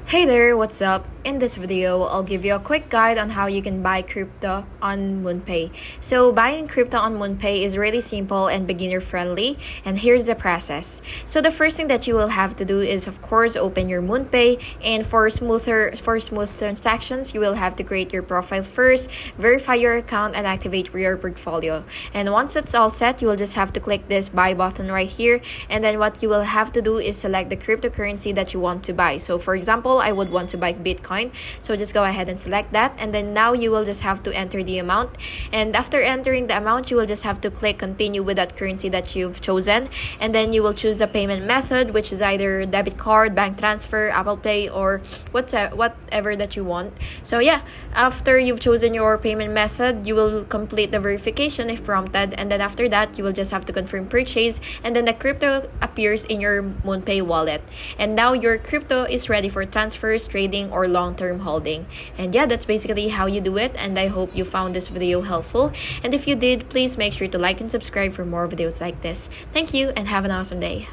Hey there, what's up? In this video, I'll give you a quick guide on how you can buy crypto on MoonPay. So buying crypto on MoonPay is really simple and beginner friendly, and here's the process. So the first thing that you will have to do is of course open your MoonPay, and for smooth transactions, you will have to create your profile first, verify your account and activate your portfolio. And once that's all set, you will just have to click this buy button right here, and then what you will have to do is select the cryptocurrency that you want to buy. So for example, I would want to buy Bitcoin. So just go ahead and select that. And then now you will just have to enter the amount. And after entering the amount, you will just have to click continue with that currency that you've chosen. And then you will choose a payment method, which is either debit card, bank transfer, Apple Pay, or whatever that you want. So yeah, after you've chosen your payment method, you will complete the verification if prompted. And then after that, you will just have to confirm purchase. And then the crypto appears in your MoonPay wallet. And now your crypto is ready for transfers, trading, or long-term holding. And yeah, that's basically how you do it, and I hope you found this video helpful. And if you did, please make sure to like and subscribe for more videos like this. Thank you and have an awesome day.